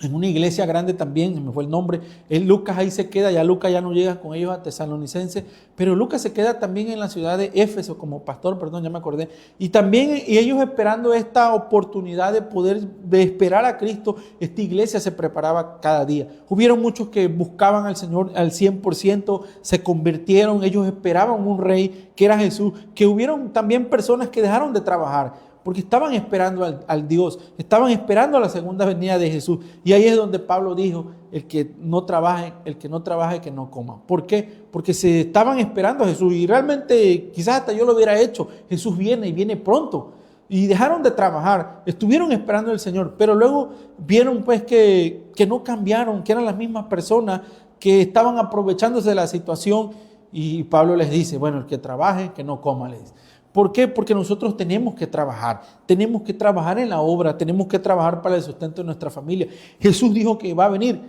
en una iglesia grande también, se me fue el nombre. Lucas ahí se queda, ya Lucas ya no llega con ellos a Tesalonicenses, pero Lucas se queda también en la ciudad de Éfeso como pastor, ya me acordé. Y también y ellos esperando esta oportunidad de esperar a Cristo, esta iglesia se preparaba cada día. Hubieron muchos que buscaban al Señor al 100%, se convirtieron, ellos esperaban un rey que era Jesús, que hubieron también personas que dejaron de trabajar, porque estaban esperando al Dios, estaban esperando a la segunda venida de Jesús. Y ahí es donde Pablo dijo, el que no trabaje, que no coma. ¿Por qué? Porque se estaban esperando a Jesús y realmente quizás hasta yo lo hubiera hecho. Jesús viene y viene pronto. Y dejaron de trabajar, estuvieron esperando al Señor, pero luego vieron pues que no cambiaron, que eran las mismas personas que estaban aprovechándose de la situación. Y Pablo les dice, bueno, el que trabaje, que no coma, les dice. ¿Por qué? Porque nosotros tenemos que trabajar en la obra, tenemos que trabajar para el sustento de nuestra familia. Jesús dijo que va a venir,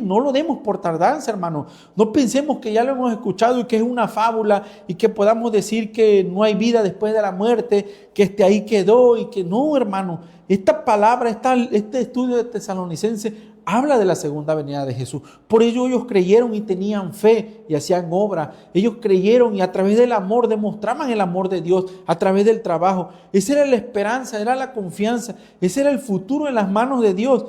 no lo demos por tardanza, hermano. No pensemos que ya lo hemos escuchado y que es una fábula y que podamos decir que no hay vida después de la muerte, que ahí quedó y que no, hermano. Esta palabra, este estudio de Tesalonicenses habla de la segunda venida de Jesús. Por ello ellos creyeron y tenían fe y hacían obra. Ellos creyeron y a través del amor demostraban el amor de Dios, a través del trabajo. Esa era la esperanza, era la confianza, ese era el futuro en las manos de Dios.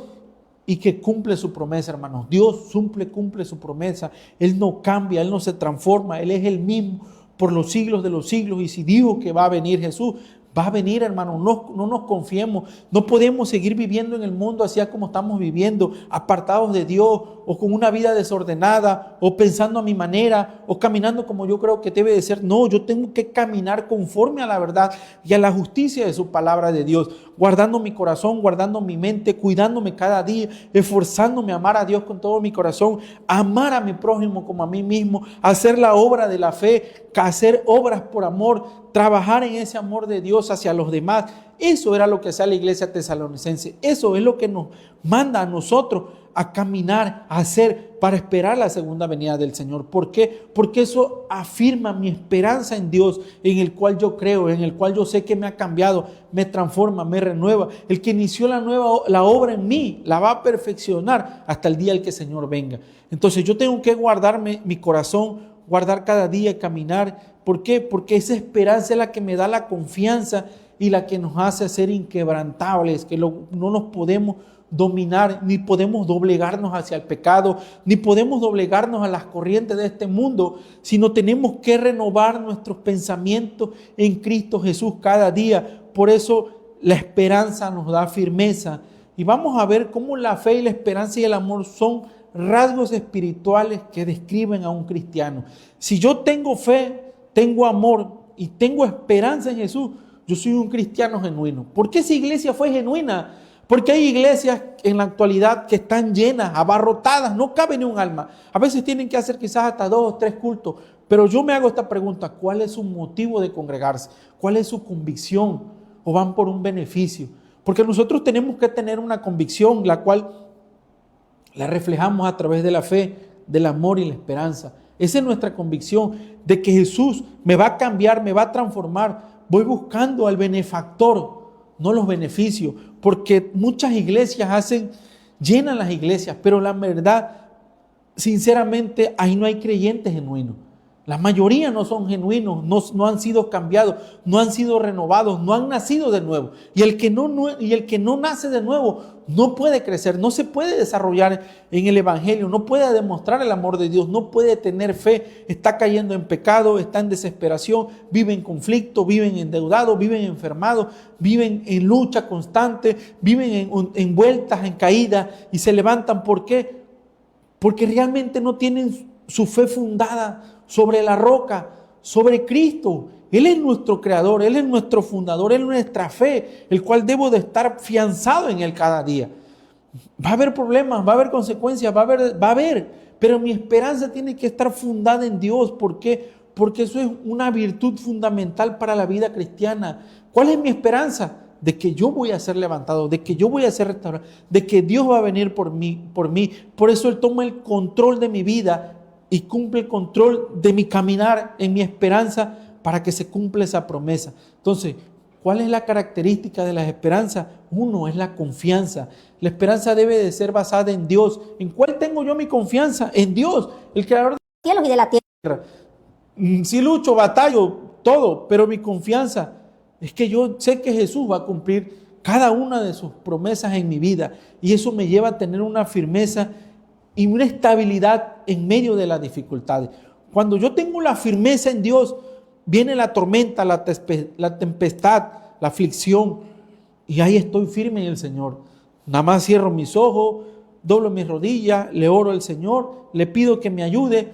Y que cumple su promesa, hermanos. Dios cumple su promesa. Él no cambia, Él no se transforma. Él es el mismo por los siglos de los siglos. Y si dijo que va a venir Jesús, va a venir, hermanos. No nos confiemos. No podemos seguir viviendo en el mundo así como estamos viviendo, apartados de Dios, o con una vida desordenada, o pensando a mi manera, o caminando como yo creo que debe de ser. No, yo tengo que caminar conforme a la verdad y a la justicia de su palabra de Dios, guardando mi corazón, guardando mi mente, cuidándome cada día, esforzándome a amar a Dios con todo mi corazón, amar a mi prójimo como a mí mismo, hacer la obra de la fe, hacer obras por amor, trabajar en ese amor de Dios hacia los demás. Eso era lo que hacía la iglesia tesalonicense. Eso es lo que nos manda a nosotros a caminar, a hacer para esperar la segunda venida del Señor. ¿Por qué? Porque eso afirma mi esperanza en Dios, en el cual yo creo, en el cual yo sé que me ha cambiado, me transforma, me renueva. El que inició la obra en mí, la va a perfeccionar hasta el día en que el Señor venga. Entonces yo tengo que guardarme mi corazón, guardar cada día, caminar. ¿Por qué? Porque esa esperanza es la que me da la confianza y la que nos hace ser inquebrantables, que no nos podemos dominar, ni podemos doblegarnos hacia el pecado, ni podemos doblegarnos a las corrientes de este mundo, sino tenemos que renovar nuestros pensamientos en Cristo Jesús cada día. Por eso la esperanza nos da firmeza. Y vamos a ver cómo la fe y la esperanza y el amor son rasgos espirituales que describen a un cristiano. Si yo tengo fe, tengo amor y tengo esperanza en Jesús, yo soy un cristiano genuino. ¿Por qué esa iglesia fue genuina? Porque hay iglesias en la actualidad que están llenas, abarrotadas, no cabe ni un alma. A veces tienen que hacer quizás hasta 2 o 3 cultos. Pero yo me hago esta pregunta: ¿cuál es su motivo de congregarse? ¿Cuál es su convicción? ¿O van por un beneficio? Porque nosotros tenemos que tener una convicción, la cual la reflejamos a través de la fe, del amor y la esperanza. Esa es nuestra convicción de que Jesús me va a cambiar, me va a transformar. Voy buscando al benefactor, no los beneficios, porque muchas iglesias llenan las iglesias, pero la verdad, sinceramente, ahí no hay creyentes genuinos. La mayoría no son genuinos, no han sido cambiados, no han sido renovados, no han nacido de nuevo. Y el que no nace de nuevo no puede crecer, no se puede desarrollar en el evangelio, no puede demostrar el amor de Dios, no puede tener fe, está cayendo en pecado, está en desesperación, vive en conflicto, viven endeudados, viven enfermados, viven en lucha constante, viven envueltas en caída y se levantan. ¿Por qué? Porque realmente no tienen su fe fundada sobre la roca, sobre Cristo. Él es nuestro creador, Él es nuestro fundador, Él es nuestra fe, el cual debo de estar fianzado en Él cada día. Va a haber problemas, va a haber consecuencias, va a haber, pero mi esperanza tiene que estar fundada en Dios. ¿Por qué? Porque eso es una virtud fundamental para la vida cristiana. ¿Cuál es mi esperanza? De que yo voy a ser levantado, de que yo voy a ser restaurado, de que Dios va a venir por mí. Por eso Él toma el control de mi vida y cumple el control de mi caminar en mi esperanza para que se cumpla esa promesa. Entonces, ¿cuál es la característica de la esperanza? Uno, es la confianza. La esperanza debe de ser basada en Dios. ¿En cuál tengo yo mi confianza? En Dios, el creador de los cielos y de la tierra. Sí lucho, batallo, todo, pero mi confianza es que yo sé que Jesús va a cumplir cada una de sus promesas en mi vida, y eso me lleva a tener una firmeza y una estabilidad en medio de las dificultades. Cuando yo tengo la firmeza en Dios, viene la tormenta, la tempestad, la aflicción, y ahí estoy firme en el Señor. Nada más cierro mis ojos, doblo mis rodillas, le oro al Señor, le pido que me ayude,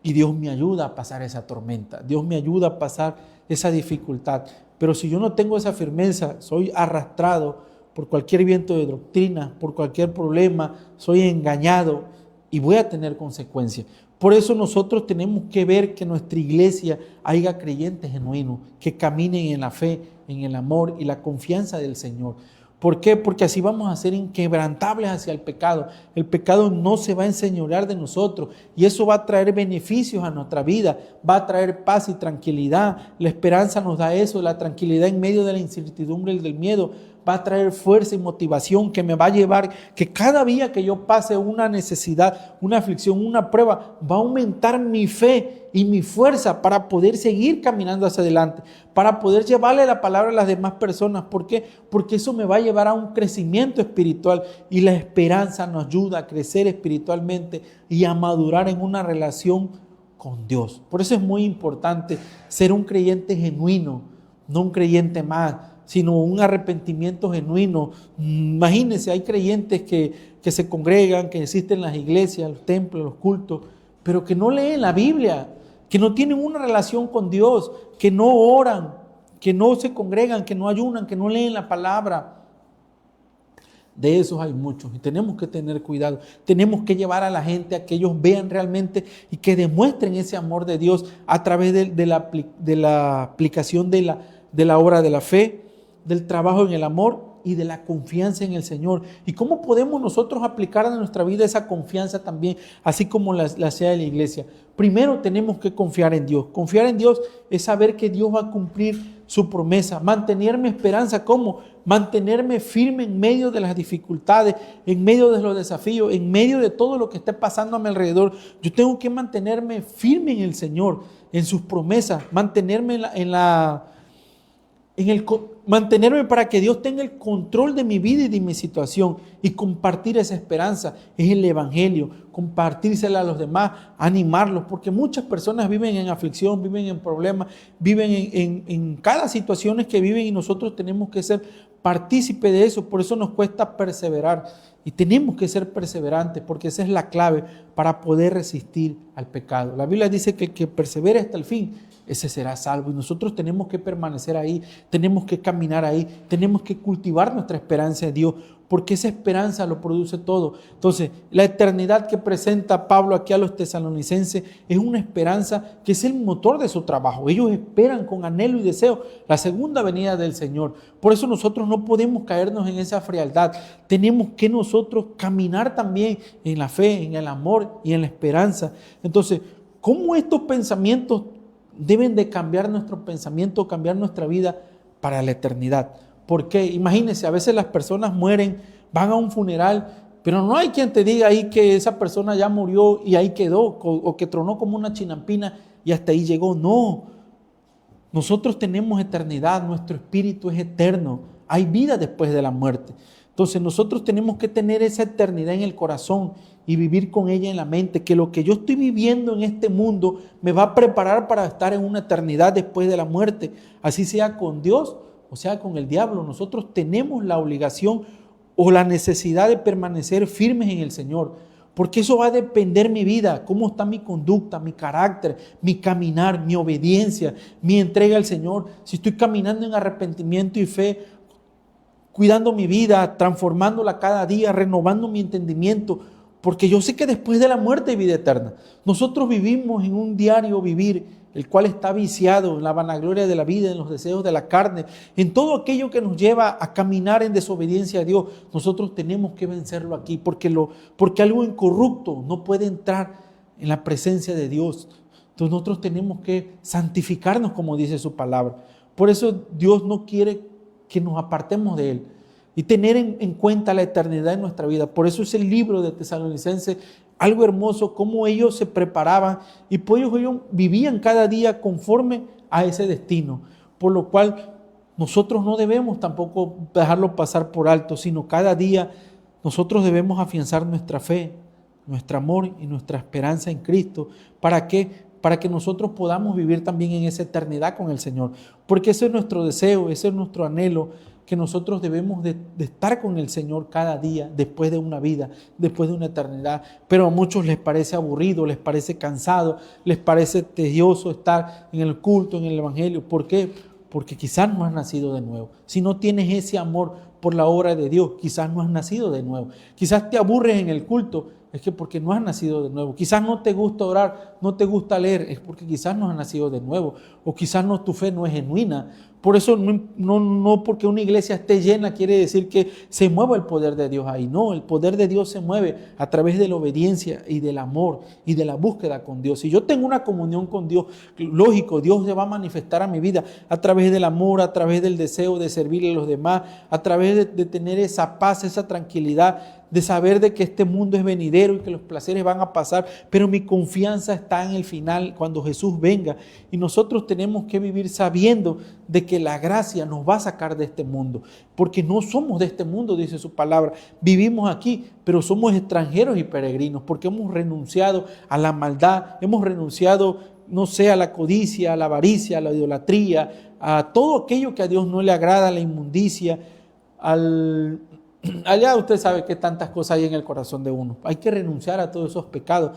y Dios me ayuda a pasar esa tormenta. Dios me ayuda a pasar esa dificultad. Pero si yo no tengo esa firmeza, soy arrastrado por cualquier viento de doctrina, por cualquier problema, soy engañado y voy a tener consecuencias. Por eso nosotros tenemos que ver que en nuestra iglesia haya creyentes genuinos, que caminen en la fe, en el amor y la confianza del Señor. ¿Por qué? Porque así vamos a ser inquebrantables hacia el pecado. El pecado no se va a enseñorear de nosotros y eso va a traer beneficios a nuestra vida, va a traer paz y tranquilidad. La esperanza nos da eso, la tranquilidad en medio de la incertidumbre y del miedo. Va a traer fuerza y motivación que me va a llevar, que cada día que yo pase una necesidad, una aflicción, una prueba, va a aumentar mi fe y mi fuerza para poder seguir caminando hacia adelante, para poder llevarle la palabra a las demás personas. ¿Por qué? Porque eso me va a llevar a un crecimiento espiritual y la esperanza nos ayuda a crecer espiritualmente y a madurar en una relación con Dios. Por eso es muy importante ser un creyente genuino, no un creyente más, sino un arrepentimiento genuino. Imagínense, hay creyentes que se congregan, que existen en las iglesias, los templos, los cultos, pero que no leen la Biblia, que no tienen una relación con Dios, que no oran, que no se congregan, que no ayunan, que no leen la palabra. De esos hay muchos y tenemos que tener cuidado. Tenemos que llevar a la gente a que ellos vean realmente y que demuestren ese amor de Dios a través de la aplicación de la obra de la fe, del trabajo en el amor y de la confianza en el Señor. ¿Y cómo podemos nosotros aplicar a nuestra vida esa confianza también, así como la sea de la iglesia? Primero tenemos que confiar en Dios. Confiar en Dios es saber que Dios va a cumplir su promesa. Mantenerme esperanza, ¿cómo? Mantenerme firme en medio de las dificultades, en medio de los desafíos, en medio de todo lo que esté pasando a mi alrededor. Yo tengo que mantenerme firme en el Señor, en sus promesas, mantenerme mantenerme para que Dios tenga el control de mi vida y de mi situación y compartir esa esperanza. Es el evangelio, compartírsela a los demás, animarlos, porque muchas personas viven en aflicción, viven en problemas, viven en cada situación que viven y nosotros tenemos que ser partícipe de eso. Por eso nos cuesta perseverar y tenemos que ser perseverantes, porque esa es la clave para poder resistir al pecado. La Biblia dice que el que persevere hasta el fin, ese será salvo, y nosotros tenemos que permanecer ahí, tenemos que caminar ahí, tenemos que cultivar nuestra esperanza en Dios, porque esa esperanza lo produce todo. Entonces, la eternidad que presenta Pablo aquí a los tesalonicenses es una esperanza que es el motor de su trabajo. Ellos esperan con anhelo y deseo la segunda venida del Señor. Por eso nosotros no podemos caernos en esa frialdad. Tenemos que nosotros caminar también en la fe, en el amor y en la esperanza. Entonces, ¿cómo estos pensamientos deben de cambiar nuestro pensamiento, cambiar nuestra vida para la eternidad? Porque imagínense, a veces las personas mueren, van a un funeral, pero no hay quien te diga ahí que esa persona ya murió y ahí quedó, o que tronó como una chinampina y hasta ahí llegó. No, nosotros tenemos eternidad, nuestro espíritu es eterno, hay vida después de la muerte. Entonces nosotros tenemos que tener esa eternidad en el corazón y vivir con ella en la mente, que lo que yo estoy viviendo en este mundo me va a preparar para estar en una eternidad después de la muerte, así sea con Dios o sea con el diablo. Nosotros tenemos la obligación o la necesidad de permanecer firmes en el Señor, porque eso va a depender mi vida, cómo está mi conducta, mi carácter, mi caminar, mi obediencia, mi entrega al Señor. Si estoy caminando en arrepentimiento y fe, cuidando mi vida, transformándola cada día, renovando mi entendimiento, porque yo sé que después de la muerte hay vida eterna. Nosotros vivimos en un diario vivir, el cual está viciado en la vanagloria de la vida, en los deseos de la carne, en todo aquello que nos lleva a caminar en desobediencia a Dios. Nosotros tenemos que vencerlo aquí, porque algo incorrupto no puede entrar en la presencia de Dios. Entonces nosotros tenemos que santificarnos, como dice su palabra. Por eso Dios no quiere que nos apartemos de Él y tener en cuenta la eternidad en nuestra vida. Por eso es el libro de Tesalonicenses algo hermoso, cómo ellos se preparaban y pues ellos vivían cada día conforme a ese destino, por lo cual nosotros no debemos tampoco dejarlo pasar por alto, sino cada día nosotros debemos afianzar nuestra fe, nuestro amor y nuestra esperanza en Cristo. ¿Para qué? Para que nosotros podamos vivir también en esa eternidad con el Señor, porque ese es nuestro deseo, ese es nuestro anhelo, que nosotros debemos de estar con el Señor cada día, después de una vida, después de una eternidad. Pero a muchos les parece aburrido, les parece cansado, les parece tedioso estar en el culto, en el evangelio. ¿Por qué? Porque quizás no has nacido de nuevo. Si no tienes ese amor por la obra de Dios, quizás no has nacido de nuevo. Quizás te aburres en el culto es que porque no has nacido de nuevo. Quizás no te gusta orar, no te gusta leer, es porque quizás no has nacido de nuevo. O quizás no, tu fe no es genuina. Por eso no porque una iglesia esté llena quiere decir que se mueva el poder de Dios ahí. No, el poder de Dios se mueve a través de la obediencia y del amor y de la búsqueda con Dios. Si yo tengo una comunión con Dios, lógico, Dios se va a manifestar a mi vida a través del amor, a través del deseo de servirle a los demás, a través de tener esa paz, esa tranquilidad, de saber de que este mundo es venidero y que los placeres van a pasar, pero mi confianza está en el final, cuando Jesús venga. Y nosotros tenemos que vivir sabiendo de que la gracia nos va a sacar de este mundo, porque no somos de este mundo, dice su palabra. Vivimos aquí, pero somos extranjeros y peregrinos, porque hemos renunciado a la maldad, hemos renunciado, no sé, a la codicia, a la avaricia, a la idolatría, a todo aquello que a Dios no le agrada, a la inmundicia, allá usted sabe que tantas cosas hay en el corazón de uno. Hay que renunciar a todos esos pecados.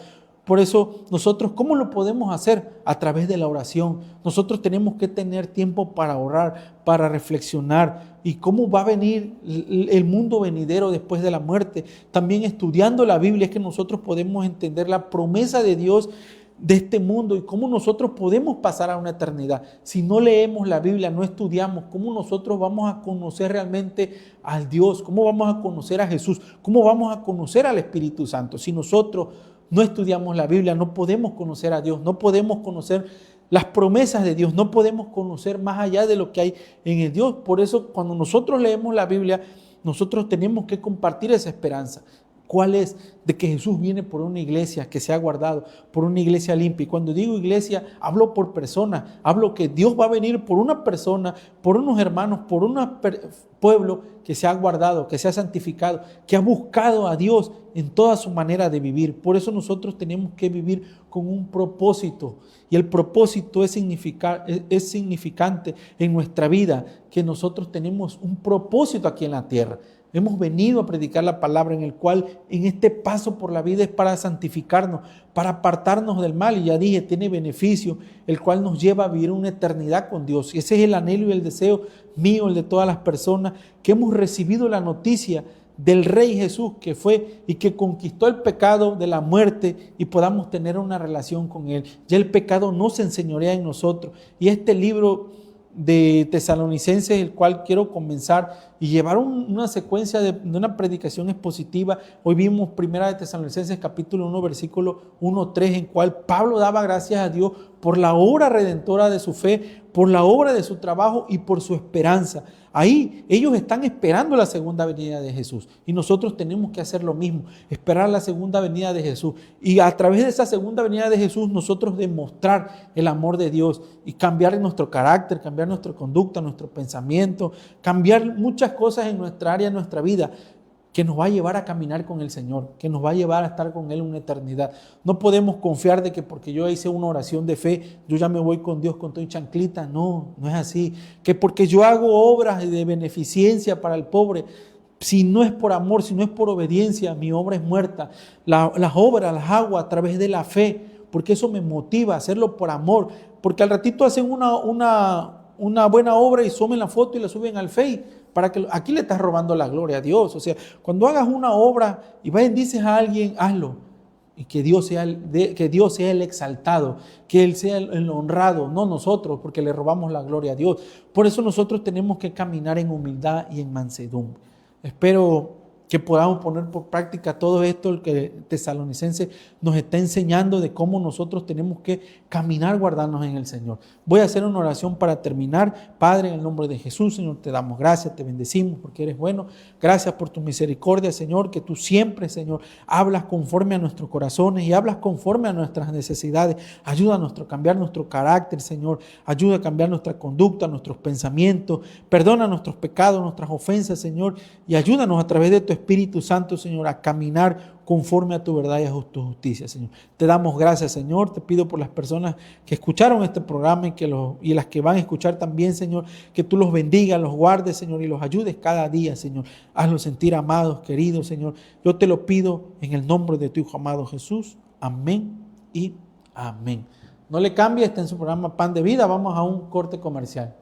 Por eso nosotros, ¿cómo lo podemos hacer? A través de la oración. Nosotros tenemos que tener tiempo para orar, para reflexionar. ¿Y cómo va a venir el mundo venidero después de la muerte? También estudiando la Biblia es que nosotros podemos entender la promesa de Dios de este mundo y cómo nosotros podemos pasar a una eternidad. Si no leemos la Biblia, no estudiamos, ¿cómo nosotros vamos a conocer realmente al Dios? ¿Cómo vamos a conocer a Jesús? ¿Cómo vamos a conocer al Espíritu Santo? Si nosotros no estudiamos la Biblia, no podemos conocer a Dios, no podemos conocer las promesas de Dios, no podemos conocer más allá de lo que hay en el Dios. Por eso, cuando nosotros leemos la Biblia, nosotros tenemos que compartir esa esperanza. ¿Cuál es? De que Jesús viene por una iglesia que se ha guardado, por una iglesia limpia. Y cuando digo iglesia, hablo por personas, hablo que Dios va a venir por una persona, por unos hermanos, por un pueblo que se ha guardado, que se ha santificado, que ha buscado a Dios en toda su manera de vivir. Por eso nosotros tenemos que vivir con un propósito. Y el propósito es significante en nuestra vida, que nosotros tenemos un propósito aquí en la tierra. Hemos venido a predicar la palabra en el cual en este paso por la vida es para santificarnos, para apartarnos del mal. Y ya dije, tiene beneficio, el cual nos lleva a vivir una eternidad con Dios. Y ese es el anhelo y el deseo mío, el de todas las personas, que hemos recibido la noticia del Rey Jesús que fue y que conquistó el pecado de la muerte y podamos tener una relación con Él. Ya el pecado no se enseñorea en nosotros. Y este libro de Tesalonicenses, el cual quiero comenzar y llevar una secuencia de una predicación expositiva. Hoy vimos 1 de Tesalonicenses capítulo 1 versículo 1-3, en cual Pablo daba gracias a Dios por la obra redentora de su fe, por la obra de su trabajo y por su esperanza. Ahí ellos están esperando la segunda venida de Jesús y nosotros tenemos que hacer lo mismo, esperar la segunda venida de Jesús, y a través de esa segunda venida de Jesús nosotros demostrar el amor de Dios y cambiar nuestro carácter, cambiar nuestra conducta, nuestro pensamiento, cambiar muchas cosas en nuestra área, en nuestra vida, que nos va a llevar a caminar con el Señor, que nos va a llevar a estar con Él una eternidad. No podemos confiar de que porque yo hice una oración de fe, yo ya me voy con Dios con todo y chanclita. No, no es así. Que porque yo hago obras de beneficencia para el pobre, si no es por amor, si no es por obediencia, mi obra es muerta. Las obras las hago a través de la fe, porque eso me motiva a hacerlo por amor. Porque al ratito hacen una buena obra y suben la foto y la suben al Face. Para que aquí le estás robando la gloria a Dios. O sea, cuando hagas una obra y bendices a alguien, hazlo. Y que Dios sea el exaltado, que Él sea el honrado, no nosotros, porque le robamos la gloria a Dios. Por eso nosotros tenemos que caminar en humildad y en mansedumbre. Espero que podamos poner por práctica todo esto que Tesalonicenses nos está enseñando de cómo nosotros tenemos que caminar, guardarnos en el Señor. Voy a hacer una oración para terminar. Padre, en el nombre de Jesús, Señor, te damos gracias, te bendecimos porque eres bueno. Gracias por tu misericordia, Señor, que tú siempre, Señor, hablas conforme a nuestros corazones y hablas conforme a nuestras necesidades. Ayúdanos a cambiar nuestro carácter, Señor. Ayuda a cambiar nuestra conducta, nuestros pensamientos. Perdona nuestros pecados, nuestras ofensas, Señor, y ayúdanos a través de tu Espíritu Santo, Señor, a caminar conforme a tu verdad y a tu justicia, Señor. Te damos gracias, Señor. Te pido por las personas que escucharon este programa y las que van a escuchar también, Señor, que tú los bendigas, los guardes, Señor, y los ayudes cada día, Señor. Hazlos sentir amados, queridos, Señor. Yo te lo pido en el nombre de tu Hijo amado Jesús. Amén y amén. No le cambie, está en su programa Pan de Vida. Vamos a un corte comercial.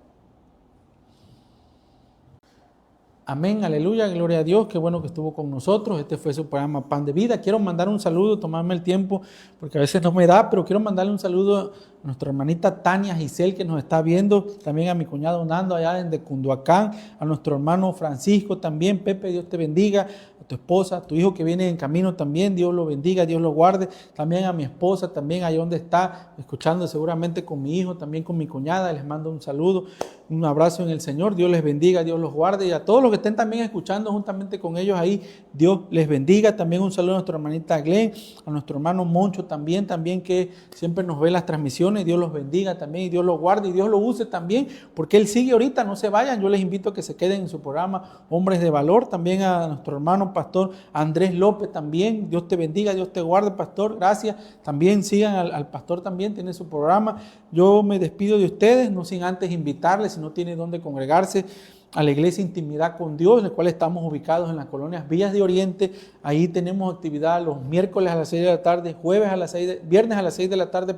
Amén, aleluya, gloria a Dios, qué bueno que estuvo con nosotros. Este fue su programa Pan de Vida. Quiero mandar un saludo, tomarme el tiempo, porque a veces no me da, pero quiero mandarle un saludo a nuestra hermanita Tania Giselle, que nos está viendo, también a mi cuñado Nando allá desde Cunduacán, a nuestro hermano Francisco también. Pepe, Dios te bendiga, a tu esposa, a tu hijo que viene en camino también, Dios lo bendiga, Dios lo guarde. También a mi esposa, también ahí donde está, escuchando seguramente con mi hijo, también con mi cuñada, les mando un saludo, un abrazo en el Señor, Dios les bendiga, Dios los guarde, y a todos los que estén también escuchando juntamente con ellos ahí, Dios les bendiga. También un saludo a nuestra hermanita Glenn, a nuestro hermano Moncho también que siempre nos ve las transmisiones, Dios los bendiga también y Dios los guarde y Dios lo use también, porque Él sigue ahorita, no se vayan, yo les invito a que se queden en su programa Hombres de Valor. También a nuestro hermano pastor Andrés López también, Dios te bendiga, Dios te guarde, pastor, gracias. También sigan al pastor, también tiene su programa. Yo me despido de ustedes, no sin antes invitarles, si no tiene dónde congregarse, a la iglesia Intimidad con Dios, en la cual estamos ubicados en las colonias Villas de Oriente. Ahí tenemos actividad los miércoles a las 6 de la tarde, viernes a las 6 de la tarde,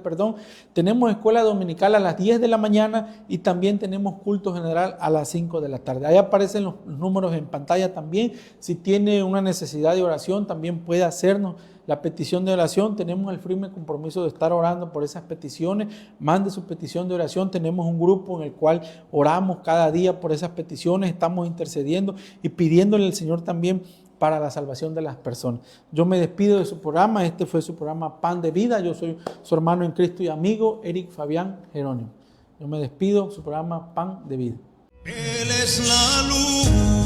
Tenemos escuela dominical a las 10 de la mañana y también tenemos culto general a las 5 de la tarde. Ahí aparecen los números en pantalla también. Si tiene una necesidad de oración, también puede hacernos la petición de oración. Tenemos el firme compromiso de estar orando por esas peticiones. Mande su petición de oración. Tenemos un grupo en el cual oramos cada día por esas peticiones. Estamos intercediendo y pidiéndole al Señor también para la salvación de las personas. Yo me despido de su programa. Este fue su programa Pan de Vida. Yo soy su hermano en Cristo y amigo, Eric Fabián Jerónimo. Yo me despido, su programa Pan de Vida. Él es la luz